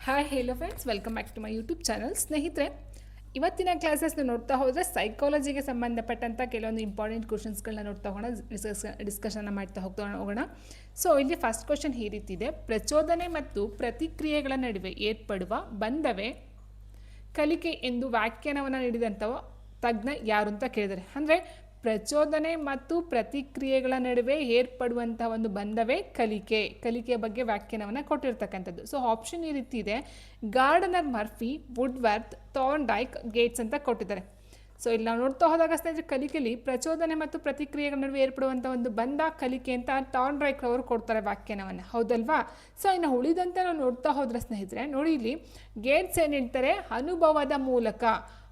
Hi hello friends, welcome back to my YouTube channel. ಸ್ನೇಹಿತರೆ, ಇವತ್ತಿನ ಕ್ಲಾಸಸ್ನ ನೋಡ್ತಾ ಹೋದರೆ ಸೈಕಾಲಜಿಗೆ ಸಂಬಂಧಪಟ್ಟಂಥ ಕೆಲವೊಂದು ಇಂಪಾರ್ಟೆಂಟ್ ಕ್ವಶನ್ಸ್ಗಳನ್ನ ನೋಡ್ತಾ ಹೋಗೋಣ, ಡಿಸ್ಕಷನ್ನ ಮಾಡ್ತಾ ಹೋಗೋಣ. ಸೊ ಇಲ್ಲಿ ಫಸ್ಟ್ ಕ್ವಶನ್ ಈ ರೀತಿ ಇದೆ: ಪ್ರಚೋದನೆ ಮತ್ತು ಪ್ರತಿಕ್ರಿಯೆಗಳ ನಡುವೆ ಏರ್ಪಡುವ ಬಂಧವೇ ಕಲಿಕೆ ಎಂದು ವ್ಯಾಖ್ಯಾನವನ್ನು ನೀಡಿದಂಥವ ತಜ್ಞ ಯಾರು ಅಂತ ಕೇಳಿದರೆ, ಅಂದರೆ ಪ್ರಚೋದನೆ ಮತ್ತು ಪ್ರತಿಕ್ರಿಯೆಗಳ ನಡುವೆ ಏರ್ಪಡುವಂತಹ ಒಂದು ಬಂಧವೇ ಕಲಿಕೆಯ ಬಗ್ಗೆ ವ್ಯಾಖ್ಯಾನವನ್ನು ಕೊಟ್ಟಿರ್ತಕ್ಕಂಥದ್ದು. ಸೊ ಆಪ್ಷನ್ ಈ ರೀತಿ ಇದೆ: ಗಾರ್ಡನರ್, ಮರ್ಫಿ, ವುಡ್ವರ್ತ್, ಥಾರ್ನ್ಡೈಕ್, ಗೇಟ್ಸ್ ಅಂತ ಕೊಟ್ಟಿದ್ದಾರೆ. ಸೊ ಇಲ್ಲಿ ನಾವು ನೋಡ್ತಾ ಹೋದಾಗ ಸ್ನೇಹಿತರೆ, ಕಲಿಕೆಯಲ್ಲಿ ಪ್ರಚೋದನೆ ಮತ್ತು ಪ್ರತಿಕ್ರಿಯೆಗಳ ನಡುವೆ ಏರ್ಪಡುವಂಥ ಒಂದು ಬಂಧ ಕಲಿಕೆ ಅಂತ ಥಾರ್ನ್ಡೈಕ್ ಅವರು ಕೊಡ್ತಾರೆ ವ್ಯಾಖ್ಯಾನವನ್ನು, ಹೌದಲ್ವಾ? ಸೊ ಇನ್ನು ಉಳಿದಂತೆ ನಾವು ನೋಡ್ತಾ ಹೋದ್ರೆ ಸ್ನೇಹಿತರೆ, ನೋಡಿ ಇಲ್ಲಿ ಗೇಟ್ಸ್ ಏನು ಹೇಳ್ತಾರೆ, ಅನುಭವದ ಮೂಲಕ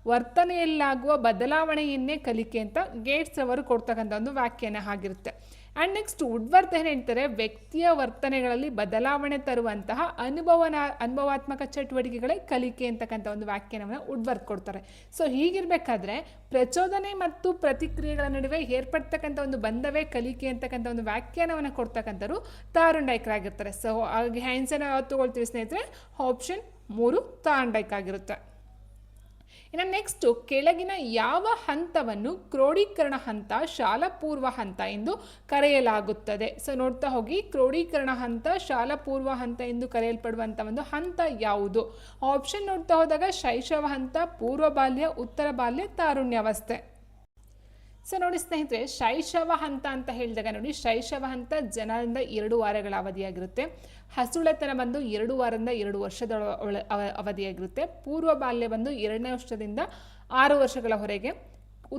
ವರ್ತನೆಯಲ್ಲಾಗುವ ಬದಲಾವಣೆಯನ್ನೇ ಕಲಿಕೆ ಅಂತ ಗೇಟ್ಸ್ ಅವರು ಕೊಡ್ತಕ್ಕಂಥ ಒಂದು ವ್ಯಾಖ್ಯಾನ ಆಗಿರುತ್ತೆ. ಆ್ಯಂಡ್ ನೆಕ್ಸ್ಟ್ ವುಡ್ವರ್ತ್ ಏನು ಹೇಳ್ತಾರೆ, ವ್ಯಕ್ತಿಯ ವರ್ತನೆಗಳಲ್ಲಿ ಬದಲಾವಣೆ ತರುವಂತಹ ಅನುಭವಾತ್ಮಕ ಚಟುವಟಿಕೆಗಳೇ ಕಲಿಕೆ ಅಂತಕ್ಕಂಥ ಒಂದು ವ್ಯಾಖ್ಯಾನವನ್ನು ವುಡ್ವರ್ತ್ ಕೊಡ್ತಾರೆ. ಸೊ ಹೀಗಿರಬೇಕಾದ್ರೆ ಪ್ರಚೋದನೆ ಮತ್ತು ಪ್ರತಿಕ್ರಿಯೆಗಳ ನಡುವೆ ಏರ್ಪಡ್ತಕ್ಕಂಥ ಒಂದು ಬಂಧವೇ ಕಲಿಕೆ ಅಂತಕ್ಕಂಥ ಒಂದು ವ್ಯಾಖ್ಯಾನವನ್ನು ಕೊಡ್ತಕ್ಕಂಥವ್ರು ಥಾರ್ನ್ಡೈಕ್ ಆಗಿರ್ತಾರೆ. ಸೊ ಹಾಗೆ ಆನ್ಸರ್ ಯಾವತ್ತು ತಗೊಳ್ತೀವಿ ಸ್ನೇಹಿತರೆ, ಆಪ್ಷನ್ 3 ಥಾರ್ನ್ಡೈಕ್ ಆಗಿರುತ್ತೆ. ಇನ್ನು ನೆಕ್ಸ್ಟು, ಕೆಳಗಿನ ಯಾವ ಹಂತವನ್ನು ಕ್ರೋಢೀಕರಣ ಹಂತ, ಶಾಲಾಪೂರ್ವ ಹಂತ ಎಂದು ಕರೆಯಲಾಗುತ್ತದೆ? ಸೊ ನೋಡ್ತಾ ಹೋಗಿ, ಕ್ರೋಢೀಕರಣ ಹಂತ, ಶಾಲಾಪೂರ್ವ ಹಂತ ಎಂದು ಕರೆಯಲ್ಪಡುವಂಥ ಒಂದು ಹಂತ ಯಾವುದು? ಆಪ್ಷನ್ ನೋಡ್ತಾ ಹೋದಾಗ ಶೈಶವ ಹಂತ, ಪೂರ್ವ ಬಾಲ್ಯ, ಉತ್ತರ ಬಾಲ್ಯ, ತಾರುಣ್ಯಾವಸ್ಥೆ. ಸೊ ನೋಡಿ ಸ್ನೇಹಿತರೆ, ಶೈಶವ ಹಂತ ಅಂತ ಹೇಳಿದಾಗ ನೋಡಿ, ಶೈಶವ ಹಂತ ಜನರಿಂದ 2 ವಾರಗಳ ಅವಧಿಯಾಗಿರುತ್ತೆ. ಹಸುಳೆತನ ಬಂದು 2 ವಾರದಿಂದ 2 ವರ್ಷದ ಅವಧಿಯಾಗಿರುತ್ತೆ. ಪೂರ್ವ ಬಾಲ್ಯ ಬಂದು 2ನೇ ವರ್ಷದಿಂದ 6 ವರ್ಷಗಳವರೆಗೆ.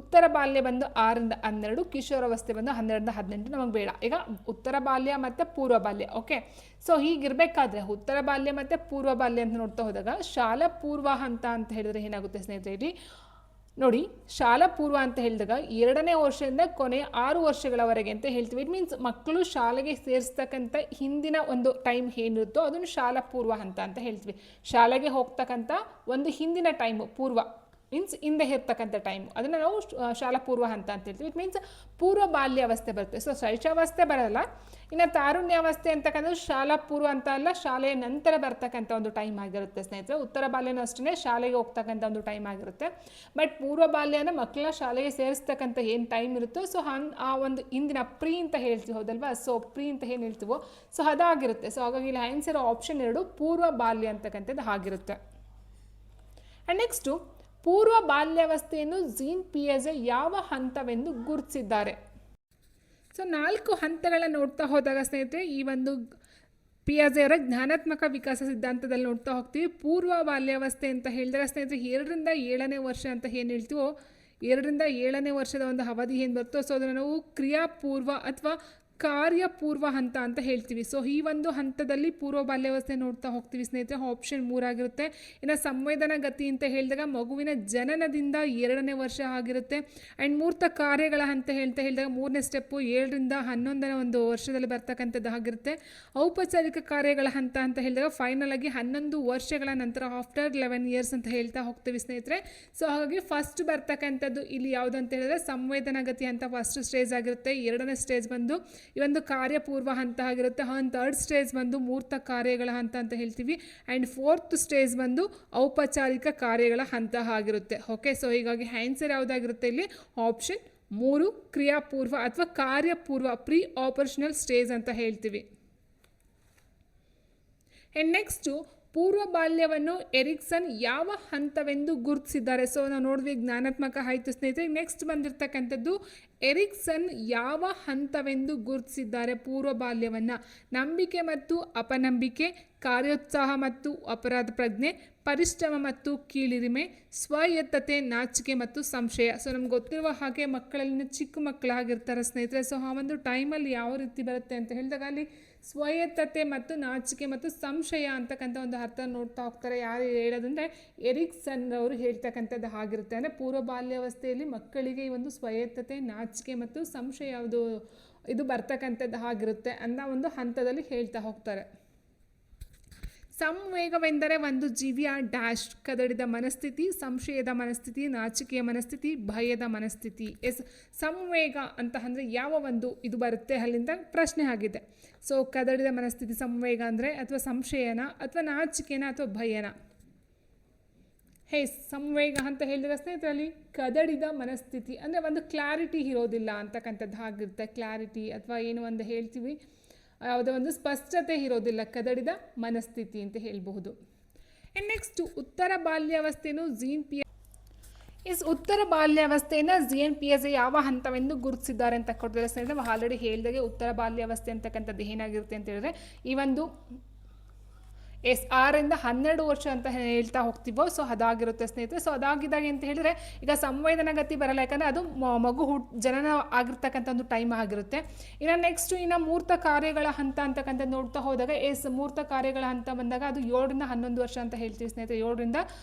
ಉತ್ತರ ಬಾಲ್ಯ ಬಂದು 6ರಿಂದ 12, ಕಿಶೋರಾವಸ್ಥೆ ಬಂದು 12ರಿಂದ 18. ನಮಗೆ ಬೇಡ ಈಗ ಉತ್ತರ ಬಾಲ್ಯ ಮತ್ತು ಪೂರ್ವ ಬಾಲ್ಯ. ಓಕೆ, ಸೊ ಹೀಗಿರಬೇಕಾದ್ರೆ ಉತ್ತರ ಬಾಲ್ಯ ಮತ್ತು ಪೂರ್ವ ಬಾಲ್ಯ ಅಂತ ನೋಡ್ತಾ ಹೋದಾಗ ಶಾಲಾ ಪೂರ್ವ ಹಂತ ಅಂತ ಹೇಳಿದ್ರೆ ಏನಾಗುತ್ತೆ ಸ್ನೇಹಿತರೆ, ಇಲ್ಲಿ ನೋಡಿ, ಶಾಲಾ ಪೂರ್ವ ಅಂತ ಹೇಳಿದಾಗ 2ನೇ ವರ್ಷದಿಂದ ಕೊನೆ 6 ವರ್ಷಗಳವರೆಗೆ ಅಂತ ಹೇಳ್ತೀವಿ. ಇಟ್ ಮೀನ್ಸ್ ಮಕ್ಕಳು ಶಾಲೆಗೆ ಸೇರಿಸ್ತಕ್ಕಂಥ ಹಿಂದಿನ ಒಂದು ಟೈಮ್ ಏನಿರುತ್ತೋ ಅದನ್ನು ಶಾಲಾ ಪೂರ್ವ ಹಂತ ಅಂತ ಹೇಳ್ತೀವಿ. ಶಾಲೆಗೆ ಹೋಗ್ತಕ್ಕಂಥ ಒಂದು ಹಿಂದಿನ ಟೈಮು, ಪೂರ್ವ ಮೀನ್ಸ್ ಹಿಂದೆ ಇರ್ತಕ್ಕಂಥ ಟೈಮು, ಅದನ್ನು ನಾವು ಶಾಲಾ ಪೂರ್ವ ಹಂತ ಅಂತ ಹೇಳ್ತೀವಿ. ಇಟ್ ಮೀನ್ಸ್ ಪೂರ್ವ ಬಾಲ್ಯಾವಸ್ಥೆ ಬರುತ್ತೆ. ಸೊ ಶೈಶವಾವಸ್ಥೆ ಬರಲ್ಲ. ಇನ್ನು ತಾರುಣ್ಯಾವಸ್ಥೆ ಅಂತಕ್ಕಂಥದ್ದು ಶಾಲಾ ಪೂರ್ವ ಅಂತ ಅಲ್ಲ, ಶಾಲೆಯ ನಂತರ ಬರ್ತಕ್ಕಂಥ ಒಂದು ಟೈಮ್ ಆಗಿರುತ್ತೆ ಸ್ನೇಹಿತರೆ. ಉತ್ತರ ಬಾಲ್ಯನೂ ಅಷ್ಟೇ ಶಾಲೆಗೆ ಹೋಗ್ತಕ್ಕಂಥ ಒಂದು ಟೈಮ್ ಆಗಿರುತ್ತೆ. ಬಟ್ ಪೂರ್ವ ಬಾಲ್ಯನ ಮಕ್ಕಳ ಶಾಲೆಗೆ ಸೇರಿಸ್ತಕ್ಕಂಥ ಏನು ಟೈಮ್ ಇರುತ್ತೋ, ಸೊ ಆ ಒಂದು ಹಿಂದಿನ ಪ್ರೀ ಅಂತ ಹೇಳ್ತೀವಿ, ಹೌದಲ್ವಾ? ಸೊ ಪ್ರೀ ಅಂತ ಏನು ಹೇಳ್ತೀವೋ ಸೊ ಅದಾಗಿರುತ್ತೆ. ಸೊ ಹಾಗಾಗಿ ಇಲ್ಲಿ ಆನ್ಸರ್ ಆಪ್ಷನ್ 2 ಪೂರ್ವ ಬಾಲ್ಯ ಅಂತಕ್ಕಂಥದ್ದು ಆಗಿರುತ್ತೆ. ಆ್ಯಂಡ್ ನೆಕ್ಸ್ಟು, ಪೂರ್ವ ಬಾಲ್ಯಾವಸ್ಥೆಯನ್ನು ಜೀನ್ ಪಿಯಾಜೆ ಯಾವ ಹಂತವೆಂದು ಗುರುತಿಸಿದ್ದಾರೆ? ಸೊ 4 ಹಂತಗಳನ್ನು ನೋಡ್ತಾ ಹೋದಾಗ ಸ್ನೇಹಿತರೆ, ಈ ಒಂದು ಪಿಯಾಜೆಯವರ ಜ್ಞಾನಾತ್ಮಕ ವಿಕಾಸ ಸಿದ್ಧಾಂತದಲ್ಲಿ ನೋಡ್ತಾ ಹೋಗ್ತೀವಿ. ಪೂರ್ವ ಬಾಲ್ಯಾವಸ್ಥೆ ಅಂತ ಹೇಳಿದಾಗ ಸ್ನೇಹಿತರೆ, 2ರಿಂದ 7ನೇ ವರ್ಷ ಅಂತ ಏನು ಹೇಳ್ತೀವೋ, 2ರಿಂದ 7ನೇ ವರ್ಷದ ಒಂದು ಅವಧಿ ಏನು ಬರುತ್ತೋ ಸೊ ಅದನ್ನು ನಾವು ಕ್ರಿಯಾಪೂರ್ವ ಅಥವಾ ಕಾರ್ಯಪೂರ್ವ ಹಂತ ಅಂತ ಹೇಳ್ತೀವಿ. ಸೊ ಈ ಒಂದು ಹಂತದಲ್ಲಿ ಪೂರ್ವ ಬಾಲ್ಯಾವಸ್ಥೆ ನೋಡ್ತಾ ಹೋಗ್ತೀವಿ ಸ್ನೇಹಿತರೆ, ಆಪ್ಷನ್ 3 ಆಗಿರುತ್ತೆ. ಇನ್ನು ಸಂವೇದನಾ ಗತಿ ಅಂತ ಹೇಳಿದಾಗ ಮಗುವಿನ ಜನನದಿಂದ 2ನೇ ವರ್ಷ ಆಗಿರುತ್ತೆ. ಆ್ಯಂಡ್ ಮೂರ್ತ ಕಾರ್ಯಗಳ ಹಂತ ಹೇಳಿದಾಗ 3ನೇ ಸ್ಟೆಪ್ಪು 7ರಿಂದ 11ನೇ ಒಂದು ವರ್ಷದಲ್ಲಿ ಬರ್ತಕ್ಕಂಥದ್ದು ಆಗಿರುತ್ತೆ. ಔಪಚಾರಿಕ ಕಾರ್ಯಗಳ ಹಂತ ಅಂತ ಹೇಳಿದಾಗ ಫೈನಲ್ ಆಗಿ 11 ವರ್ಷಗಳ ನಂತರ, ಆಫ್ಟರ್ 11 ಇಯರ್ಸ್ ಅಂತ ಹೇಳ್ತಾ ಹೋಗ್ತೀವಿ ಸ್ನೇಹಿತರೆ. ಸೊ ಹಾಗಾಗಿ ಫಸ್ಟ್ ಬರ್ತಕ್ಕಂಥದ್ದು ಇಲ್ಲಿ ಯಾವುದು ಅಂತ ಹೇಳಿದ್ರೆ ಸಂವೇದನಾ ಗತಿ ಅಂತ ಫಸ್ಟ್ ಸ್ಟೇಜ್ ಆಗಿರುತ್ತೆ. 2ನೇ ಸ್ಟೇಜ್ ಬಂದು ಈ ಒಂದು ಕಾರ್ಯಪೂರ್ವ ಹಂತ ಆಗಿರುತ್ತೆ. 3rd ಸ್ಟೇಜ್ ಬಂದು ಮೂರ್ತ ಕಾರ್ಯಗಳ ಹಂತ ಅಂತ ಹೇಳ್ತೀವಿ. ಆ್ಯಂಡ್ 4th ಸ್ಟೇಜ್ ಬಂದು ಔಪಚಾರಿಕ ಕಾರ್ಯಗಳ ಹಂತ ಆಗಿರುತ್ತೆ. ಓಕೆ, ಸೊ ಹೀಗಾಗಿ ಆನ್ಸರ್ ಯಾವುದಾಗಿರುತ್ತೆ ಇಲ್ಲಿ, ಆಪ್ಷನ್ 3 ಕ್ರಿಯಾಪೂರ್ವ ಅಥವಾ ಕಾರ್ಯಪೂರ್ವ, ಪ್ರೀ ಆಪರೇಷನಲ್ ಸ್ಟೇಜ್ ಅಂತ ಹೇಳ್ತೀವಿ. ಆ್ಯಂಡ್ ನೆಕ್ಸ್ಟು, ಪೂರ್ವ ಬಾಲ್ಯವನ್ನು ಎರಿಕ್ಸನ್ ಯಾವ ಹಂತವೆಂದು ಗುರುತಿಸಿದ್ದಾರೆ? ಸೊ ನಾವು ನೋಡಿದ್ವಿ ಜ್ಞಾನಾತ್ಮಕ ಆಯಿತು ಸ್ನೇಹಿತರೆ. ನೆಕ್ಸ್ಟ್ ಬಂದಿರತಕ್ಕಂಥದ್ದು ಎರಿಕ್ಸನ್ ಯಾವ ಹಂತವೆಂದು ಗುರುತಿಸಿದ್ದಾರೆ ಪೂರ್ವ ಬಾಲ್ಯವನ್ನು? ನಂಬಿಕೆ ಮತ್ತು ಅಪನಂಬಿಕೆ, ಕಾರ್ಯೋತ್ಸಾಹ ಮತ್ತು ಅಪರಾಧ ಪ್ರಜ್ಞೆ, ಪರಿಶ್ರಮ ಮತ್ತು ಕೀಳಿರಿಮೆ, ಸ್ವಾಯತ್ತತೆ, ನಾಚಿಕೆ ಮತ್ತು ಸಂಶಯ. ಸೊ ನಮ್ಗೆ ಗೊತ್ತಿರುವ ಹಾಗೆ ಮಕ್ಕಳಲ್ಲಿ ಚಿಕ್ಕ ಮಕ್ಕಳಾಗಿರ್ತಾರೆ ಸ್ನೇಹಿತರೆ. ಸೊ ಆ ಒಂದು ಟೈಮಲ್ಲಿ ಯಾವ ರೀತಿ ಬರುತ್ತೆ ಅಂತ ಹೇಳಿದಾಗ ಅಲ್ಲಿ ಸ್ವಾಯತ್ತತೆ ಮತ್ತು ನಾಚಿಕೆ ಮತ್ತು ಸಂಶಯ ಅಂತಕ್ಕಂಥ ಒಂದು ಅರ್ಥ ನೋಡ್ತಾ ಹೋಗ್ತಾರೆ. ಯಾರು ಹೇಳೋದಂದರೆ ಎರಿಕ್ಸನ್ ಅವರು ಹೇಳ್ತಕ್ಕಂಥದ್ದು ಆಗಿರುತ್ತೆ. ಅಂದರೆ ಪೂರ್ವ ಬಾಲ್ಯಾವಸ್ಥೆಯಲ್ಲಿ ಮಕ್ಕಳಿಗೆ ಈ ಒಂದು ಸ್ವಾಯತ್ತತೆ, ನಾಚಿಕೆ ಮತ್ತು ಸಂಶಯ ಯಾವುದು ಇದು ಬರ್ತಕ್ಕಂಥದ್ದು ಆಗಿರುತ್ತೆ ಅನ್ನೋ ಒಂದು ಹಂತದಲ್ಲಿ ಹೇಳ್ತಾ ಹೋಗ್ತಾರೆ. ಸಂವೇಗವೆಂದರೆ ಒಂದು ಜೀವಿಯ ಡ್ಯಾಶ್ ಕದಡಿದ ಮನಸ್ಥಿತಿ, ಸಂಶಯದ ಮನಸ್ಥಿತಿ, ನಾಚಿಕೆಯ ಮನಸ್ಥಿತಿ, ಭಯದ ಮನಸ್ಥಿತಿ. ಎಸ್, ಸಂವೇಗ ಅಂತ ಅಂದರೆ ಯಾವ ಒಂದು ಇದು ಬರುತ್ತೆ ಅಲ್ಲಿಂದ ಪ್ರಶ್ನೆ ಆಗಿದೆ. ಸೊ ಕದಡಿದ ಮನಸ್ಥಿತಿ ಸಂವೇಗ ಅಂದರೆ ಅಥವಾ ಸಂಶಯನ ಅಥವಾ ನಾಚಿಕೆನ ಅಥವಾ ಭಯನ. ಸಂವೇಗ ಅಂತ ಹೇಳಿದ್ರೆ ಸ್ನೇಹಿತರಲ್ಲಿ ಕದಡಿದ ಮನಸ್ಥಿತಿ ಅಂದರೆ ಒಂದು ಕ್ಲಾರಿಟಿ ಇರೋದಿಲ್ಲ ಅಂತಕ್ಕಂಥದ್ದು ಆಗಿರುತ್ತೆ. ಕ್ಲಾರಿಟಿ ಅಥವಾ ಏನು ಒಂದು ಹೇಳ್ತೀವಿ, ಯಾವುದೋ ಒಂದು ಸ್ಪಷ್ಟತೆ ಇರೋದಿಲ್ಲ, ಕದಡಿದ ಮನಸ್ಥಿತಿ ಅಂತ ಹೇಳಬಹುದು. ಆ್ಯಂಡ್ ನೆಕ್ಸ್ಟು ಉತ್ತರ ಬಾಲ್ಯಾವಸ್ಥೆಯನ್ನು ಉತ್ತರ ಬಾಲ್ಯಾವಸ್ಥೆಯನ್ನು GNPS ಯಾವ ಹಂತವೆಂದು ಗುರುತಿಸಿದ್ದಾರೆ ಅಂತ ಕೊಡ್ತಾರೆ ಸ್ನೇಹಿತರೆ. ನಾವು ಆಲ್ರೆಡಿ ಹೇಳಿದಾಗೆ ಉತ್ತರ ಬಾಲ್ಯಾವಸ್ಥೆ ಅಂತಕ್ಕಂಥದ್ದು ಏನಾಗಿರುತ್ತೆ ಅಂತ ಹೇಳಿದ್ರೆ ಈ ಒಂದು 6ರಿಂದ 12 ವರ್ಷ ಅಂತ ಹೇಳ್ತಾ ಹೋಗ್ತೀವೋ, ಸೊ ಅದಾಗಿರುತ್ತೆ ಸ್ನೇಹಿತರೆ. ಸೊ ಅದಾಗಿದ್ದಾಗ ಅಂತ ಹೇಳಿದ್ರೆ ಈಗ ಸಂವೇದನಾ ಗತಿ ಬರಲ್ಲ, ಯಾಕಂದರೆ ಅದು ಮಗು ಜನನ ಆಗಿರ್ತಕ್ಕಂಥ ಒಂದು ಟೈಮ್ ಆಗಿರುತ್ತೆ. ಇನ್ನು ನೆಕ್ಸ್ಟು ಮೂರ್ತ ಕಾರ್ಯಗಳ ಹಂತ ಅಂತಕ್ಕಂಥದ್ದು ನೋಡ್ತಾ ಹೋದಾಗ ಮೂರ್ತ ಕಾರ್ಯಗಳ ಹಂತ ಬಂದಾಗ ಅದು 7ರಿಂದ 11 ವರ್ಷ ಅಂತ ಹೇಳ್ತೀವಿ ಸ್ನೇಹಿತರೆ. 7ರಿಂದ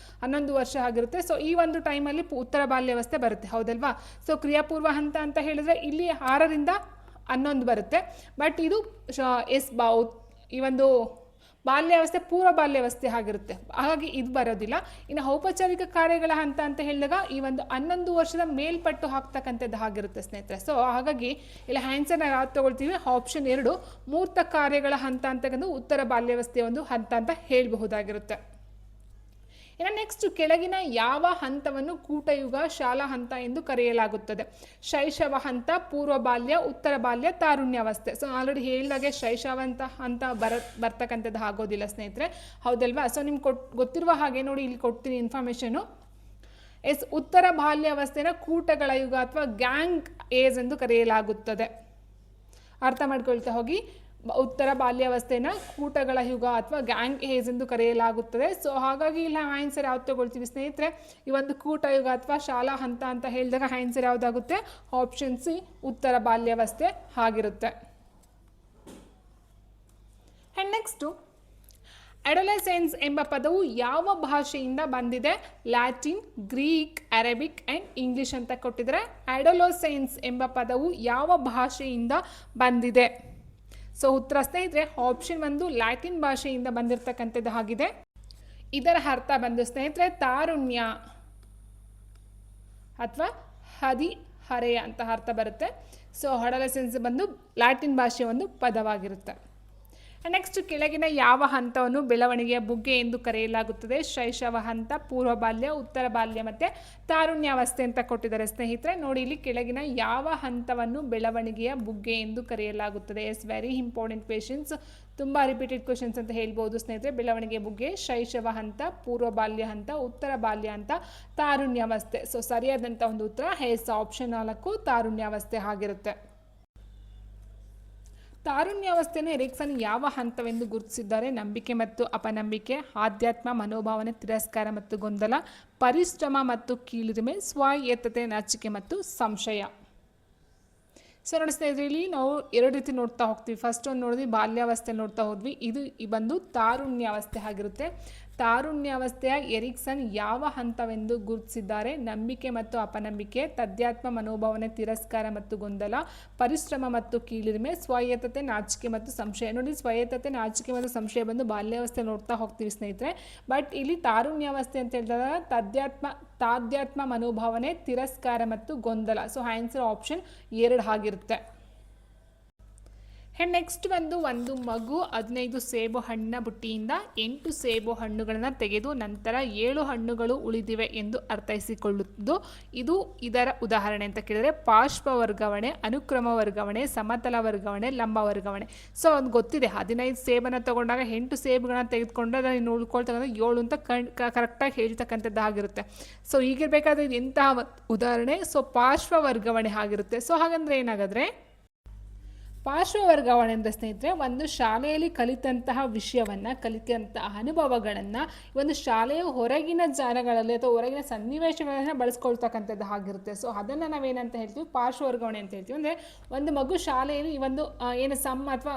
11 ವರ್ಷ ಆಗಿರುತ್ತೆ. ಸೊ ಈ ಒಂದು ಟೈಮಲ್ಲಿ ಉತ್ತರ ಬಾಲ್ಯಾವಸ್ಥೆ ಬರುತ್ತೆ, ಹೌದಲ್ವಾ. ಸೊ ಕ್ರಿಯಾಪೂರ್ವ ಹಂತ ಅಂತ ಹೇಳಿದ್ರೆ ಇಲ್ಲಿ 6ರಿಂದ 11 ಬರುತ್ತೆ. ಬಟ್ ಇದು ಈ ಒಂದು ಬಾಲ್ಯಾವಸ್ಥೆ ಪೂರ್ವ ಬಾಲ್ಯಾವಸ್ಥೆ ಆಗಿರುತ್ತೆ, ಹಾಗಾಗಿ ಇದು ಬರೋದಿಲ್ಲ. ಇನ್ನು ಔಪಚಾರಿಕ ಕಾರ್ಯಗಳ ಹಂತ ಅಂತ ಹೇಳಿದಾಗ ಈ ಒಂದು 11 ವರ್ಷದ ಮೇಲ್ಪಟ್ಟು ಹಾಕ್ತಕ್ಕಂಥದ್ದು ಆಗಿರುತ್ತೆ ಸ್ನೇಹಿತರೆ. ಸೊ ಹಾಗಾಗಿ ಇಲ್ಲಿ ಆನ್ಸರ್ನ ಯಾವ್ದು ತಗೊಳ್ತೀವಿ, ಆಪ್ಷನ್ 2 ಮೂರ್ತ ಕಾರ್ಯಗಳ ಹಂತ ಅಂತಕ್ಕಂಥ ಉತ್ತರ ಬಾಲ್ಯಾವಸ್ಥೆಯ ಒಂದು ಹಂತ ಅಂತ ಹೇಳಬಹುದಾಗಿರುತ್ತೆ. ಇನ್ನು ನೆಕ್ಸ್ಟ್ ಕೆಳಗಿನ ಯಾವ ಹಂತವನ್ನು ಕೂಟಯುಗ ಶಾಲಾ ಹಂತ ಎಂದು ಕರೆಯಲಾಗುತ್ತದೆ? ಶೈಶವ ಹಂತ, ಪೂರ್ವ ಬಾಲ್ಯ, ಉತ್ತರ ಬಾಲ್ಯ, ತಾರುಣ್ಯಾವಸ್ಥೆ. ಸೊ ಆಲ್ರೆಡಿ ಹೇಳಿದಾಗೆ ಶೈಶವ ಹಂತ ಬರ್ತಕ್ಕಂಥದ್ದು ಆಗೋದಿಲ್ಲ ಸ್ನೇಹಿತರೆ, ಹೌದಲ್ವಾ. ಸೊ ನಿಮ್ಗೆ ಗೊತ್ತಿರುವ ಹಾಗೆ ನೋಡಿ ಇಲ್ಲಿ ಕೊಡ್ತೀನಿ ಇನ್ಫಾರ್ಮೇಷನು. ಉತ್ತರ ಬಾಲ್ಯಾವಸ್ಥೆನ ಕೂಟಗಳ ಯುಗ ಅಥವಾ ಗ್ಯಾಂಗ್ ಏಜ್ ಎಂದು ಕರೆಯಲಾಗುತ್ತದೆ. ಅರ್ಥ ಮಾಡ್ಕೊಳ್ತಾ ಹೋಗಿ. ಉತ್ತರ ಬಾಲ್ಯಾವಸ್ಥೆನ ಕೂಟಗಳ ಯುಗ ಅಥವಾ ಗ್ಯಾಂಗ್ ಏಜ್ ಎಂದು ಕರೆಯಲಾಗುತ್ತದೆ. ಸೊ ಹಾಗಾಗಿ ಇಲ್ಲ ಆನ್ಸರ್ ಯಾವ್ದು ತಗೊಳ್ತೀವಿ ಸ್ನೇಹಿತರೆ, ಈ ಒಂದು ಕೂಟ ಯುಗ ಅಥವಾ ಶಾಲಾ ಹಂತ ಅಂತ ಹೇಳಿದಾಗ ಆನ್ಸರ್ ಯಾವುದಾಗುತ್ತೆ, ಆಪ್ಷನ್ ಸಿ ಉತ್ತರ ಬಾಲ್ಯಾವಸ್ಥೆ ಆಗಿರುತ್ತೆ. ಆ್ಯಂಡ್ ನೆಕ್ಸ್ಟು ಅಡೋಲೆಸೆನ್ಸ್ ಎಂಬ ಪದವು ಯಾವ ಭಾಷೆಯಿಂದ ಬಂದಿದೆ? Latin, Greek, Arabic and English ಅಂತ ಕೊಟ್ಟಿದ್ದಾರೆ. ಅಡೋಲೆಸೆನ್ಸ್ ಎಂಬ ಪದವು ಯಾವ ಭಾಷೆಯಿಂದ ಬಂದಿದೆ? ಸೊ ಉತ್ತರ ಸ್ನೇಹಿತರೆ ಆಪ್ಷನ್ 1 ಲ್ಯಾಟಿನ್ ಭಾಷೆಯಿಂದ ಬಂದಿರತಕ್ಕಂಥದ್ದು ಆಗಿದೆ. ಇದರ ಅರ್ಥ ಬಂದು ಸ್ನೇಹಿತರೆ ತಾರುಣ್ಯ ಅಥವಾ ಹದಿಹರೆಯ ಅಂತ ಅರ್ಥ ಬರುತ್ತೆ. ಸೊ ಅಡೋಲೆಸೆನ್ಸ್ ಬಂದು ಲ್ಯಾಟಿನ್ ಭಾಷೆಯ ಒಂದು ಪದವಾಗಿರುತ್ತೆ. ನೆಕ್ಸ್ಟ್ ಕೆಳಗಿನ ಯಾವ ಹಂತವನ್ನು ಬೆಳವಣಿಗೆಯ ಬುಗ್ಗೆ ಎಂದು ಕರೆಯಲಾಗುತ್ತದೆ? ಶೈಶವ ಹಂತ, ಪೂರ್ವ ಬಾಲ್ಯ, ಉತ್ತರ ಬಾಲ್ಯ ಮತ್ತು ತಾರುಣ್ಯಾವಸ್ಥೆ ಅಂತ ಕೊಟ್ಟಿದ್ದಾರೆ ಸ್ನೇಹಿತರೆ. ನೋಡಿ ಇಲ್ಲಿ ಕೆಳಗಿನ ಯಾವ ಹಂತವನ್ನು ಬೆಳವಣಿಗೆಯ ಬುಗ್ಗೆ ಎಂದು ಕರೆಯಲಾಗುತ್ತದೆ? ಎಸ್, ವೆರಿ ಇಂಪಾರ್ಟೆಂಟ್ ಕ್ವೆಶನ್ಸ್, ತುಂಬ ರಿಪೀಟೆಡ್ ಕ್ವೆಶನ್ಸ್ ಅಂತ ಹೇಳ್ಬೋದು ಸ್ನೇಹಿತರೆ. ಬೆಳವಣಿಗೆ ಬುಗ್ಗೆ ಶೈಶವ ಹಂತ, ಪೂರ್ವ ಬಾಲ್ಯ ಹಂತ, ಉತ್ತರ ಬಾಲ್ಯ ಹಂತ, ತಾರುಣ್ಯಾವಸ್ಥೆ. ಸೊ ಸರಿಯಾದಂಥ ಒಂದು ಉತ್ತರ ಎಸ್, ಆಪ್ಷನ್ 4 ತಾರುಣ್ಯಾವಸ್ಥೆ ಆಗಿರುತ್ತೆ. ತಾರುಣ್ಯಾವಸ್ಥೆಯನ್ನು ಎರಿಕ್ಸನ್ ಯಾವ ಹಂತವೆಂದು ಗುರುತಿಸಿದ್ದಾರೆ? ನಂಬಿಕೆ ಮತ್ತು ಅಪನಂಬಿಕೆ, ಆಧ್ಯಾತ್ಮ, ಮನೋಭಾವನೆ, ತಿರಸ್ಕಾರ ಮತ್ತು ಗೊಂದಲ, ಪರಿಶ್ರಮ ಮತ್ತು ಕೀಳಿರಿಮೆ, ಸ್ವಾಯತ್ತತೆ, ನಾಚಿಕೆ ಮತ್ತು ಸಂಶಯ. ಸೊ ನೋಡಿ ಸ್ನೇಹಿತರೆ, ಇಲ್ಲಿ ನಾವು 2 ರೀತಿ ನೋಡ್ತಾ ಹೋಗ್ತೀವಿ. ಫಸ್ಟ್ ಒಂದು ನೋಡಿದ್ವಿ ಬಾಲ್ಯಾವಸ್ಥೆ ನೋಡ್ತಾ ಹೋದ್ವಿ, ಇದು ಬಂದು ತಾರುಣ್ಯಾವಸ್ಥೆ ಆಗಿರುತ್ತೆ. ತಾರುಣ್ಯಾವಸ್ಥೆಯ ಎರಿಕ್ಸನ್ ಯಾವ ಹಂತವೆಂದು ಗುರುತಿಸಿದ್ದಾರೆ? ನಂಬಿಕೆ ಮತ್ತು ಅಪನಂಬಿಕೆ, ತದ್ಯಾತ್ಮ, ಮನೋಭಾವನೆ, ತಿರಸ್ಕಾರ ಮತ್ತು ಗೊಂದಲ, ಪರಿಶ್ರಮ ಮತ್ತು ಕೀಳಿರಿಮೆ, ಸ್ವಾಯತ್ತತೆ, ನಾಚಿಕೆ ಮತ್ತು ಸಂಶಯ. ನೋಡಿ ಸ್ವಾಯತ್ತತೆ, ನಾಚಿಕೆ ಮತ್ತು ಸಂಶಯ ಬಂದು ಬಾಲ್ಯಾವಸ್ಥೆ ನೋಡ್ತಾ ಹೋಗ್ತೀವಿ ಸ್ನೇಹಿತರೆ. ಬಟ್ ಇಲ್ಲಿ ತಾರುಣ್ಯಾವಸ್ಥೆ ಅಂತ ಹೇಳಿದಾಗ ತಾಧ್ಯಾತ್ಮ, ಮನೋಭಾವನೆ, ತಿರಸ್ಕಾರ ಮತ್ತು ಗೊಂದಲ. ಸೊ ಆನ್ಸರ್ ಆಪ್ಷನ್ 2 ಆಗಿರುತ್ತೆ. ನೆಕ್ಸ್ಟ್ ಒಂದು ಮಗು 15 ಸೇಬು ಹಣ್ಣಿನ ಬುಟ್ಟಿಯಿಂದ 8 ಸೇಬು ಹಣ್ಣುಗಳನ್ನು ತೆಗೆದು ನಂತರ 7 ಹಣ್ಣುಗಳು ಉಳಿದಿವೆ ಎಂದು ಅರ್ಥೈಸಿಕೊಳ್ಳುವುದು. ಇದರ ಉದಾಹರಣೆ ಅಂತ ಕೇಳಿದರೆ ಪಾರ್ಶ್ವ ವರ್ಗಾವಣೆ, ಅನುಕ್ರಮ ವರ್ಗಾವಣೆ, ಸಮತಲ ವರ್ಗಾವಣೆ, ಲಂಬ ವರ್ಗಾವಣೆ. ಸೊ ಅದು ಗೊತ್ತಿದೆ, 15 ಸೇಬನ್ನು ತಗೊಂಡಾಗ 8 ಸೇಬುಗಳನ್ನ ತೆಗೆದುಕೊಂಡು ಅದನ್ನು ಉಳ್ಕೊಳ್ತಕ್ಕಂಥ 7 ಅಂತ ಕರೆಕ್ಟಾಗಿ ಹೇಳ್ತಕ್ಕಂಥದ್ದು ಆಗಿರುತ್ತೆ. ಸೊ ಈಗಿರಬೇಕಾದ್ರೆ ಇದು ಎಂತಹ ಉದಾಹರಣೆ? ಸೊ ಪಾರ್ಶ್ವ ವರ್ಗಾವಣೆ ಆಗಿರುತ್ತೆ. ಸೊ ಹಾಗಂದ್ರೆ ಏನಾಗಾದರೆ ಪಾರ್ಶ್ವ ವರ್ಗಾವಣೆ ಅಂದರೆ ಸ್ನೇಹಿತರೆ, ಒಂದು ಶಾಲೆಯಲ್ಲಿ ಕಲಿತಂತಹ ವಿಷಯವನ್ನು, ಕಲಿತಂತಹ ಅನುಭವಗಳನ್ನು ಒಂದು ಶಾಲೆಯ ಹೊರಗಿನ ಜಾಗಗಳಲ್ಲಿ ಅಥವಾ ಹೊರಗಿನ ಸನ್ನಿವೇಶಗಳನ್ನು ಬಳಸ್ಕೊಳ್ತಕ್ಕಂಥದ್ದು ಆಗಿರುತ್ತೆ. ಸೊ ಅದನ್ನು ನಾವೇನಂತ ಹೇಳ್ತೀವಿ? ಪಾರ್ಶ್ವ ವರ್ಗಾವಣೆ ಅಂತ ಹೇಳ್ತೀವಿ. ಅಂದರೆ ಒಂದು ಮಗು ಶಾಲೆಯಲ್ಲಿ ಈ ಒಂದು ಏನು ಸಮ್ ಅಥವಾ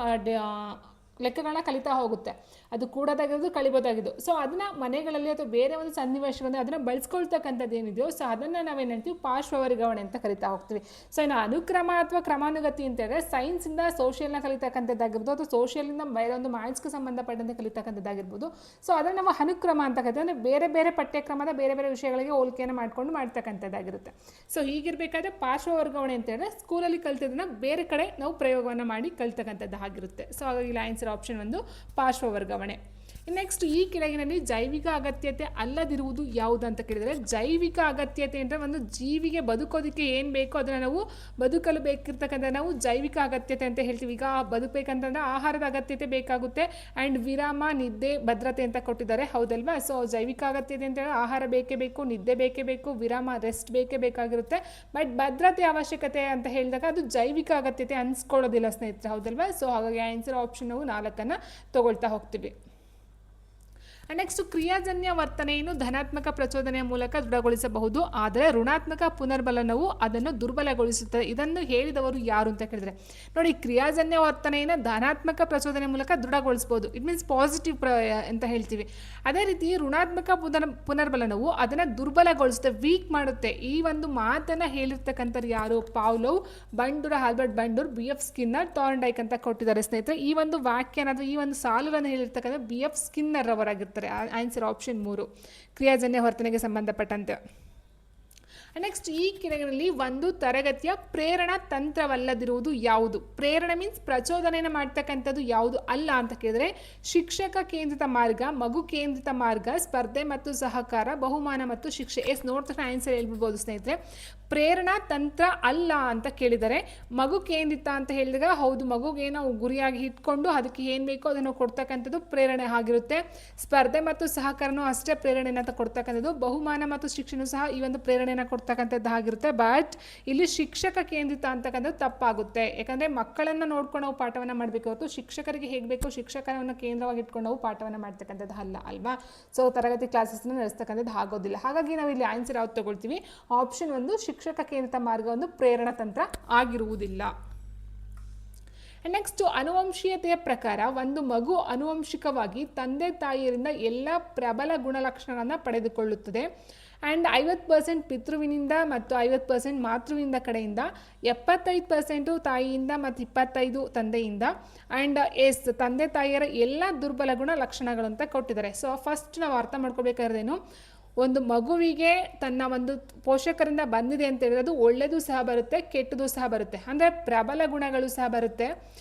ಲೆಕ್ಕಗಳನ್ನ ಕಲಿತಾ ಹೋಗುತ್ತೆ. ಅದು ಕೂಡೋದಾಗಿರೋದು ಕಳಿಬೋದಾಗಿದ್ದು. ಸೊ ಅದನ್ನು ಮನೆಗಳಲ್ಲಿ ಅಥವಾ ಬೇರೆ ಒಂದು ಸನ್ನಿವೇಶಗಳಲ್ಲಿ ಅದನ್ನು ಬಳಸ್ಕೊಳ್ತಕ್ಕಂಥದ್ದು ಏನಿದೆಯೋ ಸೊ ಅದನ್ನು ನಾವೇನು ಹೇಳ್ತೀವಿ ಪಾರ್ಶ್ವ ವರ್ಗಾವಣೆ ಅಂತ ಕರಿತಾ ಹೋಗ್ತೀವಿ. ಸೊ ಇನ್ನು ಅನುಕ್ರಮ ಅಥವಾ ಕ್ರಮಾನುಗತಿ ಅಂತ ಹೇಳಿದ್ರೆ ಸೈನ್ಸಿಂದ ಸೋಷಿಯಲ್ನ ಕಲಿತಕ್ಕಂಥದ್ದಾಗಿರ್ಬೋದು ಅಥವಾ ಸೋಷಿಯಲಿಂದ ಬೇರೆ ಒಂದು ಮ್ಯಾಥ್ಸ್ಗೆ ಸಂಬಂಧಪಟ್ಟಂತೆ ಕಲಿತಕ್ಕಂಥದ್ದಾಗಿರ್ಬೋದು. ಸೊ ಅದನ್ನು ನಾವು ಅನುಕ್ರಮ ಅಂತ ಕರಿತೀವಿ. ಅಂದರೆ ಬೇರೆ ಬೇರೆ ಪಠ್ಯಕ್ರಮದ ಬೇರೆ ಬೇರೆ ವಿಷಯಗಳಿಗೆ ಹೋಲಿಕೆಯನ್ನು ಮಾಡ್ಕೊಂಡು ಮಾಡ್ತಕ್ಕಂಥದ್ದಾಗಿರುತ್ತೆ. ಸೊ ಹೀಗಿರಬೇಕಾದ್ರೆ ಪಾರ್ಶ್ವ ವರ್ಗಾವಣೆ ಅಂತ ಹೇಳಿದ್ರೆ ಸ್ಕೂಲಲ್ಲಿ ಕಲಿತದನ್ನು ಬೇರೆ ಕಡೆ ನಾವು ಪ್ರಯೋಗವನ್ನು ಮಾಡಿ ಕಲಿತಕ್ಕಂಥದ್ದು ಆಗಿರುತ್ತೆ. ಸೊ ಹಾಗಾಗಿ ಇಲ್ಲಿ ಆನ್ಸರ್ ಆಪ್ಷನ್ ಒಂದು ಪಾರ್ಶ್ವ ವರ್ಗಾವಣೆ. ನೆಕ್ಸ್ಟ್ ಈ ಕೆಳಗಿನಲ್ಲಿ ಜೈವಿಕ ಅಗತ್ಯತೆ ಅಲ್ಲದಿರುವುದು ಯಾವುದು ಅಂತ ಕೇಳಿದರೆ, ಜೈವಿಕ ಅಗತ್ಯತೆ ಅಂದರೆ ಒಂದು ಜೀವಿಗೆ ಬದುಕೋದಕ್ಕೆ ಏನು ಬೇಕೋ ಅದನ್ನು ನಾವು ಬದುಕಲು ಬೇಕಿರ್ತಕ್ಕಂಥ ನಾವು ಜೈವಿಕ ಅಗತ್ಯತೆ ಅಂತ ಹೇಳ್ತೀವಿ. ಈಗ ಬದುಕಬೇಕಂತಂದ್ರೆ ಆಹಾರದ ಅಗತ್ಯತೆ ಬೇಕಾಗುತ್ತೆ ಆ್ಯಂಡ್ ವಿರಾಮ, ನಿದ್ದೆ, ಭದ್ರತೆ ಅಂತ ಕೊಟ್ಟಿದ್ದಾರೆ, ಹೌದಲ್ವಾ? ಸೊ ಜೈವಿಕ ಅಗತ್ಯತೆ ಅಂತ ಹೇಳಿದ್ರೆ ಆಹಾರ ಬೇಕೇ ಬೇಕು, ನಿದ್ದೆ ಬೇಕೇ ಬೇಕು, ವಿರಾಮ ರೆಸ್ಟ್ ಬೇಕೇ ಬೇಕಾಗಿರುತ್ತೆ. ಬಟ್ ಭದ್ರತೆ ಅವಶ್ಯಕತೆ ಅಂತ ಹೇಳಿದಾಗ ಅದು ಜೈವಿಕ ಅಗತ್ಯತೆ ಅನ್ಸ್ಕೊಳ್ಳೋದಿಲ್ಲ ಸ್ನೇಹಿತರೆ, ಹೌದಲ್ವಾ? ಸೊ ಹಾಗಾಗಿ ಆನ್ಸರ್ ಆಪ್ಷನ್ ನಾವು 4 ತಗೊಳ್ತಾ ಹೋಗ್ತೀವಿ. ನೆಕ್ಸ್ಟ್ ಕ್ರಿಯಾಜನ್ಯ ವರ್ತನೆಯನ್ನು ಧನಾತ್ಮಕ ಪ್ರಚೋದನೆಯ ಮೂಲಕ ದೃಢಗೊಳಿಸಬಹುದು, ಆದರೆ ಋಣಾತ್ಮಕ ಪುನರ್ಬಲನವು ಅದನ್ನು ದುರ್ಬಲಗೊಳಿಸುತ್ತದೆ. ಇದನ್ನು ಹೇಳಿದವರು ಯಾರು ಅಂತ ಕೇಳಿದರೆ ನೋಡಿ, ಕ್ರಿಯಾಜನ್ಯ ವರ್ತನೆಯನ್ನು ಧನಾತ್ಮಕ ಪ್ರಚೋದನೆ ಮೂಲಕ ದೃಢಗೊಳಿಸಬಹುದು, ಇಟ್ ಮೀನ್ಸ್ ಪಾಸಿಟಿವ್ ಅಂತ ಹೇಳ್ತೀವಿ. ಅದೇ ರೀತಿ ಋಣಾತ್ಮಕ ಪುನರ್ಬಲನವು ಅದನ್ನು ದುರ್ಬಲಗೊಳಿಸುತ್ತೆ, ವೀಕ್ ಮಾಡುತ್ತೆ. ಈ ಒಂದು ಮಾತನ್ನು ಹೇಳಿರ್ತಕ್ಕಂಥವ್ರು ಯಾರು? Pavlov, Bandura, Albert Bandura, BF Skinner, Thorndike ಅಂತ ಕೊಟ್ಟಿದ್ದಾರೆ ಸ್ನೇಹಿತರೆ. ಈ ಒಂದು ವಾಕ್ಯನ ಅಥವಾ ಈ ಒಂದು ಸಾಲುಗಳನ್ನು ಹೇಳಿರ್ತಕ್ಕಂಥ BF ಸ್ಕಿನ್ನರ್ ಅವರಾಗಿರ್ತಾರೆ. ಆನ್ಸರ್ ಆಪ್ಷನ್ 3 ಕ್ರಿಯಾಜನ್ಯ ವರ್ತನೆಗೆ ಸಂಬಂಧಪಟ್ಟಂತೆ. ನೆಕ್ಸ್ಟ್ ಈ ಕೆಳಗಿನಲ್ಲಿ ಒಂದು ತರಗತಿಯ ಪ್ರೇರಣಾ ತಂತ್ರವಲ್ಲದಿರುವುದು ಯಾವುದು? ಪ್ರೇರಣೆ ಮೀನ್ಸ್ ಪ್ರಚೋದನೆಯನ್ನು ಮಾಡ್ತಕ್ಕಂಥದ್ದು ಯಾವುದು ಅಲ್ಲ ಅಂತ ಕೇಳಿದ್ರೆ ಶಿಕ್ಷಕ ಕೇಂದ್ರಿತ ಮಾರ್ಗ, ಮಗು ಕೇಂದ್ರಿತ ಮಾರ್ಗ, ಸ್ಪರ್ಧೆ ಮತ್ತು ಸಹಕಾರ, ಬಹುಮಾನ ಮತ್ತು ಶಿಕ್ಷೆ. ನೋಡ್ತಾ ಆನ್ಸರ್ ಹೇಳ್ಬಿಡ್ಬೋದು ಸ್ನೇಹಿತರೆ. ಪ್ರೇರಣಾ ತಂತ್ರ ಅಲ್ಲ ಅಂತ ಕೇಳಿದರೆ ಮಗು ಕೇಂದ್ರಿತ ಅಂತ ಹೇಳಿದಾಗ ಹೌದು, ಮಗುಗೆ ನಾವು ಗುರಿಯಾಗಿ ಇಟ್ಕೊಂಡು ಅದಕ್ಕೆ ಏನು ಬೇಕೋ ಅದನ್ನು ಕೊಡ್ತಕ್ಕಂಥದ್ದು ಪ್ರೇರಣೆ ಆಗಿರುತ್ತೆ. ಸ್ಪರ್ಧೆ ಮತ್ತು ಸಹಕಾರನೂ ಅಷ್ಟೇ ಪ್ರೇರಣೆಯನ್ನು ಕೊಡ್ತಕ್ಕಂಥದ್ದು. ಬಹುಮಾನ ಮತ್ತು ಶಿಕ್ಷೆನೂ ಸಹ ಈ ಒಂದು ಪ್ರೇರಣೆಯನ್ನು ಕೊಡ್ತಕ್ಕಂಥದ್ದು ಆಗಿರುತ್ತೆ. ಬಟ್ ಇಲ್ಲಿ ಶಿಕ್ಷಕ ಕೇಂದ್ರಿತ ಅಂತಕ್ಕಂಥದ್ದು ತಪ್ಪಾಗುತ್ತೆ. ಯಾಕಂದರೆ ಮಕ್ಕಳನ್ನು ನೋಡ್ಕೊಂಡು ನಾವು ಪಾಠವನ್ನು ಮಾಡಬೇಕು ಹೊರತು ಶಿಕ್ಷಕರಿಗೆ ಹೇಗೆ ಬೇಕೋ ಶಿಕ್ಷಕರನ್ನು ಕೇಂದ್ರವಾಗಿ ಇಟ್ಕೊಂಡು ನಾವು ಪಾಠವನ್ನು ಮಾಡ್ತಕ್ಕಂಥದ್ದು ಅಲ್ಲ ಅಲ್ವಾ? ಸೊ ತರಗತಿ ಕ್ಲಾಸಸ್ನ ನಡೆಸ್ತಕ್ಕಂಥದ್ದು ಆಗೋದಿಲ್ಲ. ಹಾಗಾಗಿ ನಾವು ಇಲ್ಲಿ ಆನ್ಸರ್ ಯಾವ್ದು ತಗೊಳ್ತೀವಿ? ಆಪ್ಷನ್ 1 ಶಿಕ್ಷಕ ಕೇಂದ್ರಿತ ಮಾರ್ಗ ಒಂದು ಪ್ರೇರಣಾ ತಂತ್ರ ಆಗಿರುವುದಿಲ್ಲ. ನೆಕ್ಸ್ಟ್ ಅನುವಂಶೀಯತೆಯ ಪ್ರಕಾರ ಒಂದು ಮಗು ಅನುವಂಶಿಕವಾಗಿ ತಂದೆ ತಾಯಿಯರಿಂದ ಎಲ್ಲ ಪ್ರಬಲ ಗುಣಲಕ್ಷಣಗಳನ್ನು ಪಡೆದುಕೊಳ್ಳುತ್ತದೆ. ಆ್ಯಂಡ್ 50% ಪಿತೃವಿನಿಂದ ಮತ್ತು 50% ಮಾತೃವಿನಿಂದ ಕಡೆಯಿಂದ, 75% ತಾಯಿಯಿಂದ ಮತ್ತು 25% ತಂದೆಯಿಂದ. ಆ್ಯಂಡ್ ತಂದೆ ತಾಯಿಯರ ಎಲ್ಲ ದುರ್ಬಲ ಗುಣ ಲಕ್ಷಣಗಳು ಅಂತ ಕೊಟ್ಟಿದ್ದಾರೆ. ಸೊ ಫಸ್ಟ್ ನಾವು ಅರ್ಥ ಮಾಡ್ಕೋಬೇಕಾದ್ರೇನು, ಒಂದು ಮಗುವಿಗೆ ತನ್ನ ಒಂದು ಪೋಷಕರಿಂದ ಬಂದಿದೆ ಅಂತ ಹೇಳಿದ್ರೆ ಅದು ಒಳ್ಳೆಯದು ಸಹ ಬರುತ್ತೆ, ಕೆಟ್ಟದು ಸಹ ಬರುತ್ತೆ. ಅಂದರೆ ಪ್ರಬಲ ಗುಣಗಳು ಸಹ ಬರುತ್ತೆ,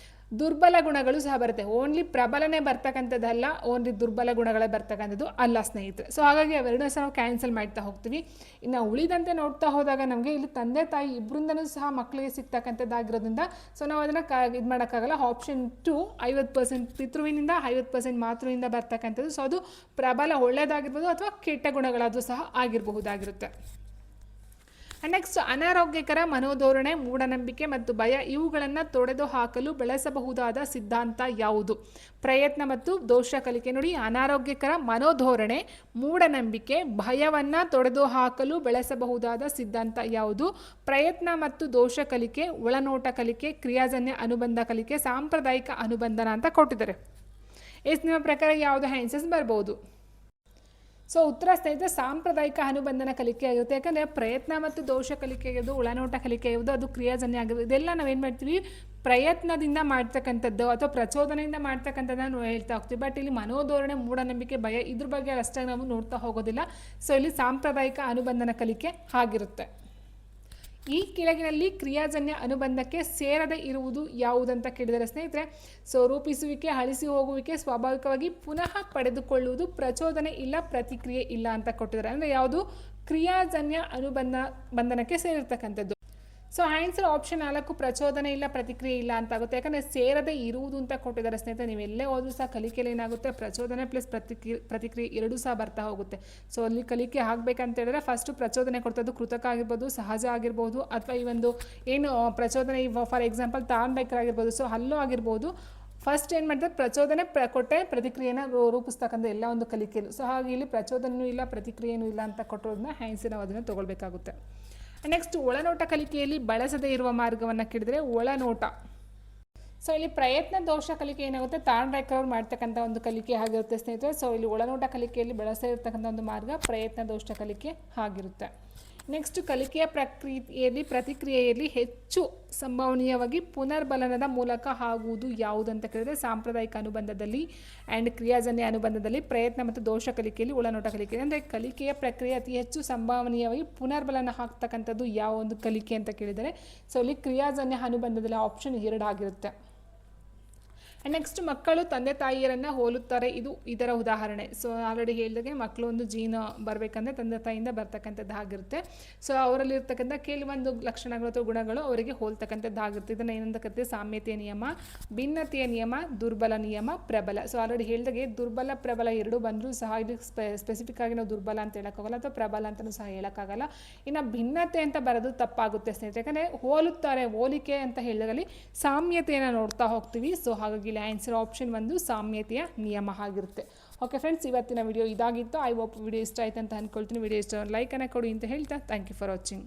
ದುರ್ಬಲ ಗುಣಗಳು ಸಹ ಬರುತ್ತೆ. ಓನ್ಲಿ ಪ್ರಬಲನೇ ಬರ್ತಕ್ಕಂಥದ್ದಲ್ಲ, ಓನ್ಲಿ ದುರ್ಬಲ ಗುಣಗಳೇ ಬರ್ತಕ್ಕಂಥದ್ದು ಅಲ್ಲ ಸ್ನೇಹಿತರೆ. ಸೊ ಹಾಗಾಗಿ ಅವೆರಡೂ ಸಹ ನಾವು ಕ್ಯಾನ್ಸಲ್ ಮಾಡ್ತಾ ಹೋಗ್ತೀವಿ. ಇನ್ನು ಉಳಿದಂತೆ ನೋಡ್ತಾ ಹೋದಾಗ ನಮಗೆ ಇಲ್ಲಿ ತಂದೆ ತಾಯಿ ಇಬ್ಬರಿಂದನೂ ಸಹ ಮಕ್ಕಳಿಗೆ ಸಿಗ್ತಕ್ಕಂಥದ್ದಾಗಿರೋದ್ರಿಂದ ಸೊ ನಾವು ಅದನ್ನು ಇದು ಮಾಡೋಕ್ಕಾಗಲ್ಲ. ಆಪ್ಷನ್ 2 50% ಪಿತೃವಿನಿಂದ 50% ಮಾತೃವಿನಿಂದ ಬರ್ತಕ್ಕಂಥದ್ದು. ಸೊ ಅದು ಪ್ರಬಲ ಒಳ್ಳೆಯದಾಗಿರ್ಬೋದು ಅಥವಾ ಕೆಟ್ಟ ಗುಣಗಳಾದರೂ ಸಹ ಆಗಿರಬಹುದಾಗಿರುತ್ತೆ. ನೆಕ್ಸ್ಟ್ ಅನಾರೋಗ್ಯಕರ ಮನೋಧೋರಣೆ, ಮೂಢನಂಬಿಕೆ ಮತ್ತು ಭಯ ಇವುಗಳನ್ನು ತೊಡೆದು ಹಾಕಲು ಬೆಳೆಸಬಹುದಾದ ಸಿದ್ಧಾಂತ ಯಾವುದು? ಪ್ರಯತ್ನ ಮತ್ತು ದೋಷ ಕಲಿಕೆ. ನೋಡಿ, ಅನಾರೋಗ್ಯಕರ ಮನೋಧೋರಣೆ, ಮೂಢನಂಬಿಕೆ, ಭಯವನ್ನು ತೊಡೆದು ಹಾಕಲು ಬೆಳೆಸಬಹುದಾದ ಸಿದ್ಧಾಂತ ಯಾವುದು? ಪ್ರಯತ್ನ ಮತ್ತು ದೋಷ ಕಲಿಕೆ, ಒಳನೋಟ ಕಲಿಕೆ, ಕ್ರಿಯಾಜನ್ಯ ಅನುಬಂಧ ಕಲಿಕೆ, ಸಾಂಪ್ರದಾಯಿಕ ಅನುಬಂಧನ ಅಂತ ಕೊಟ್ಟಿದ್ದಾರೆ. ನಿಮ್ಮ ಪ್ರಕಾರ ಯಾವುದು ಆನ್ಸರ್ಸ್ ಬರ್ಬೋದು? ಸೊ ಉತ್ತರ ಸ್ನೇಹಿತರೆ ಸಾಂಪ್ರದಾಯಿಕ ಅನುಬಂಧನ ಕಲಿಕೆ ಆಗಿರುತ್ತೆ. ಯಾಕಂದರೆ ಪ್ರಯತ್ನ ಮತ್ತು ದೋಷ ಕಲಿಕೆ ಆಗಿರೋದು, ಒಳನೋಟ ಕಲಿಕೆ ಆಗಿರೋದು, ಅದು ಕ್ರಿಯಾಜನ್ಯ ಆಗಿರೋದು. ಇದೆಲ್ಲ ನಾವೇನು ಮಾಡ್ತೀವಿ, ಪ್ರಯತ್ನದಿಂದ ಮಾಡ್ತಕ್ಕಂಥದ್ದು ಅಥವಾ ಪ್ರಚೋದನೆಯಿಂದ ಮಾಡ್ತಕ್ಕಂಥದ್ದನ್ನು ನಾವು ಹೇಳ್ತಾ ಹೋಗ್ತೀವಿ. ಬಟ್ ಇಲ್ಲಿ ಮನೋಧೋರಣೆ, ಮೂಢನಂಬಿಕೆ, ಭಯ ಇದ್ರ ಬಗ್ಗೆ ಅಷ್ಟಾಗಿ ನಾವು ನೋಡ್ತಾ ಹೋಗೋದಿಲ್ಲ. ಸೊ ಇಲ್ಲಿ ಸಾಂಪ್ರದಾಯಿಕ ಅನುಬಂಧನ ಕಲಿಕೆ ಆಗಿರುತ್ತೆ. ಈ ಕೆಳಗಿನಲ್ಲಿ ಕ್ರಿಯಾಜನ್ಯ ಅನುಬಂಧಕ್ಕೆ ಸೇರದೆ ಇರುವುದು ಯಾವುದಂತ ಕೇಳಿದರೆ ಸ್ನೇಹಿತರೆ, ಸೊ ರೂಪಿಸುವಿಕೆ, ಅಳಿಸಿ ಹೋಗುವಿಕೆ, ಸ್ವಾಭಾವಿಕವಾಗಿ ಪುನಃ ಪಡೆದುಕೊಳ್ಳುವುದು, ಪ್ರಚೋದನೆ ಇಲ್ಲ, ಪ್ರತಿಕ್ರಿಯೆ ಇಲ್ಲ ಅಂತ ಕೊಟ್ಟಿದ್ದಾರೆ. ಅಂದರೆ ಯಾವುದು ಕ್ರಿಯಾಜನ್ಯ ಬಂಧನಕ್ಕೆ ಸೇರಿರ್ತಕ್ಕಂಥದ್ದು. ಸೊ ಆನ್ಸರ್ ಆಪ್ಷನ್ 4 ಪ್ರಚೋದನೆ ಇಲ್ಲ, ಪ್ರತಿಕ್ರಿಯೆ ಇಲ್ಲ ಅಂತ ಆಗುತ್ತೆ. ಯಾಕಂದರೆ ಸೇರದೆ ಇರುವುದು ಅಂತ ಕೊಟ್ಟಿದ್ದಾರೆ ಸ್ನೇಹಿತರೆ. ನೀವೆಲ್ಲೇ ಹೋದ್ರೂ ಸಹ ಕಲಿಕೆಯಲ್ಲಿ ಏನಾಗುತ್ತೆ, ಪ್ರಚೋದನೆ ಪ್ಲಸ್ ಪ್ರತಿಕ್ರಿಯೆ ಎರಡೂ ಸಹ ಬರ್ತಾ ಹೋಗುತ್ತೆ. ಸೊ ಅಲ್ಲಿ ಕಲಿಕೆ ಆಗಬೇಕಂತ ಹೇಳಿದ್ರೆ ಫಸ್ಟು ಪ್ರಚೋದನೆ ಕೊಡ್ತದ್ದು ಕೃತಕ ಆಗಿರ್ಬೋದು, ಸಹಜ ಆಗಿರ್ಬೋದು, ಅಥವಾ ಈ ಒಂದು ಏನು ಪ್ರಚೋದನೆ ಫಾರ್ ಎಕ್ಸಾಂಪಲ್ ಥಾರ್ನ್ಡೈಕ್ ಆಗಿರ್ಬೋದು, ಸೊ ಅಲ್ಲೂ ಆಗಿರ್ಬೋದು. ಫಸ್ಟ್ ಏನು ಮಾಡ್ತಾರೆ, ಪ್ರಚೋದನೆ ಕೊಟ್ಟೆ ಪ್ರತಿಕ್ರಿಯೆನ ರೂಪಿಸ್ತಕ್ಕಂಥ ಎಲ್ಲ ಒಂದು ಕಲಿಕೆಯಲ್ಲೂ. ಸೊ ಹಾಗೆ ಇಲ್ಲಿ ಪ್ರಚೋದನೆಯೂ ಇಲ್ಲ, ಪ್ರತಿಕ್ರಿಯೆಯೂ ಇಲ್ಲ ಅಂತ ಕೊಟ್ಟೋದನ್ನ ಆನ್ಸರ್ ನಾವು ಅದನ್ನು ತೊಗೊಳ್ಬೇಕಾಗುತ್ತೆ. ನೆಕ್ಸ್ಟ್ ಒಳನೋಟ ಕಲಿಕೆಯಲ್ಲಿ ಬಳಸದೇ ಇರುವ ಮಾರ್ಗವನ್ನು ಕೇಳಿದರೆ ಒಳನೋಟ. ಸೊ ಇಲ್ಲಿ ಪ್ರಯತ್ನ ದೋಷ ಕಲಿಕೆ ಏನಾಗುತ್ತೆ, ತಾಂಡ್ರೇಕರ್ ಅವ್ರು ಮಾಡ್ತಕ್ಕಂಥ ಒಂದು ಕಲಿಕೆ ಆಗಿರುತ್ತೆ ಸ್ನೇಹಿತರೆ. ಸೊ ಇಲ್ಲಿ ಒಳನೋಟ ಕಲಿಕೆಯಲ್ಲಿ ಬಳಸಿರ್ತಕ್ಕಂಥ ಒಂದು ಮಾರ್ಗ ಪ್ರಯತ್ನ ದೋಷ ಕಲಿಕೆ ಆಗಿರುತ್ತೆ. ನೆಕ್ಸ್ಟ್, ಕಲಿಕೆಯ ಪ್ರತಿಕ್ರಿಯೆಯಲ್ಲಿ ಹೆಚ್ಚು ಸಂಭವನೀಯವಾಗಿ ಪುನರ್ಬಲನದ ಮೂಲಕ ಆಗುವುದು ಯಾವುದು ಅಂತ ಕೇಳಿದ್ರೆ ಸಾಂಪ್ರದಾಯಿಕ ಅನುಬಂಧದಲ್ಲಿ ಆ್ಯಂಡ್ ಕ್ರಿಯಾಜನ್ಯ ಅನುಬಂಧದಲ್ಲಿ ಪ್ರಯತ್ನ ಮತ್ತು ದೋಷ ಕಲಿಕೆಯಲ್ಲಿ ಒಳನೋಟ ಕಲಿಕೆ. ಅಂದರೆ ಕಲಿಕೆಯ ಪ್ರಕ್ರಿಯೆ ಅತಿ ಹೆಚ್ಚು ಸಂಭವನೀಯವಾಗಿ ಪುನರ್ಬಲನ ಆಗ್ತಕ್ಕಂಥದ್ದು ಯಾವ ಒಂದು ಕಲಿಕೆ ಅಂತ ಕೇಳಿದರೆ ಸೊ ಇಲ್ಲಿ ಕ್ರಿಯಾಜನ್ಯ ಅನುಬಂಧದಲ್ಲಿ ಆಪ್ಷನ್ 2 ಆಗಿರುತ್ತೆ. ನೆಕ್ಸ್ಟ್, ಮಕ್ಕಳು ತಂದೆ ತಾಯಿಯರನ್ನು ಹೋಲುತ್ತಾರೆ, ಇದು ಇದರ ಉದಾಹರಣೆ. ಸೊ ಆಲ್ರೆಡಿ ಹೇಳಿದಾಗೆ ಮಕ್ಕಳು ಒಂದು ಜೀನ್ ಬರಬೇಕಂದ್ರೆ ತಂದೆ ತಾಯಿಯಿಂದ ಬರ್ತಕ್ಕಂಥದ್ದು ಆಗಿರುತ್ತೆ. ಸೊ ಅವರಲ್ಲಿರ್ತಕ್ಕಂಥ ಕೆಲವೊಂದು ಲಕ್ಷಣಗಳು ಅಥವಾ ಗುಣಗಳು ಅವರಿಗೆ ಹೋಲ್ತಕ್ಕಂಥದ್ದಾಗಿರುತ್ತೆ. ಇದನ್ನು ಏನಂತ ಕರಿತೀವಿ, ಸಾಮ್ಯತೆಯ ನಿಯಮ, ಭಿನ್ನತೆಯ ನಿಯಮ, ದುರ್ಬಲ ನಿಯಮ, ಪ್ರಬಲ. ಸೊ ಆಲ್ರೆಡಿ ಹೇಳಿದಾಗೆ ದುರ್ಬಲ ಪ್ರಬಲ ಎರಡೂ ಬಂದರೂ ಸಹ ಇದು ಸ್ಪೆಸಿಫಿಕ್ ಆಗಿ ನಾವು ದುರ್ಬಲ ಅಂತ ಹೇಳೋಕ್ಕಾಗಲ್ಲ ಅಥವಾ ಪ್ರಬಲ ಅಂತಲೂ ಸಹ ಹೇಳೋಕ್ಕಾಗಲ್ಲ. ಇನ್ನು ಭಿನ್ನತೆ ಅಂತ ಬರೋದು ತಪ್ಪಾಗುತ್ತೆ ಸ್ನೇಹಿತರೆ, ಯಾಕಂದರೆ ಹೋಲುತ್ತಾರೆ, ಹೋಲಿಕೆ ಅಂತ ಹೇಳಿದಾಗಲಿ ಸಾಮ್ಯತೆಯನ್ನು ನೋಡ್ತಾ ಹೋಗ್ತೀವಿ. ಸೊ ಹಾಗಾಗಿ ಆನ್ಸರ್ ಆಪ್ಷನ್ 1 ಸಾಮ್ಯತೆಯ ನಿಯಮ ಆಗಿರುತ್ತೆ. ಓಕೆ ಫ್ರೆಂಡ್ಸ್, ಇವತ್ತಿನ ವಿಡಿಯೋ ಇದಾಗಿತ್ತು. ಐ ಹೋಪ್ ವಿಡಿಯೋ ಇಷ್ಟ ಆಯ್ತು ಅಂತ ಅಂದ್ಕೊಳ್ತೀನಿ. ವಿಡಿಯೋ ಇಷ್ಟ ಲೈಕನ್ನು ಕೊಡಿ ಅಂತ ಹೇಳ್ತಾ ಥ್ಯಾಂಕ್ ಯು ಫಾರ್ ವಾಚಿಂಗ್.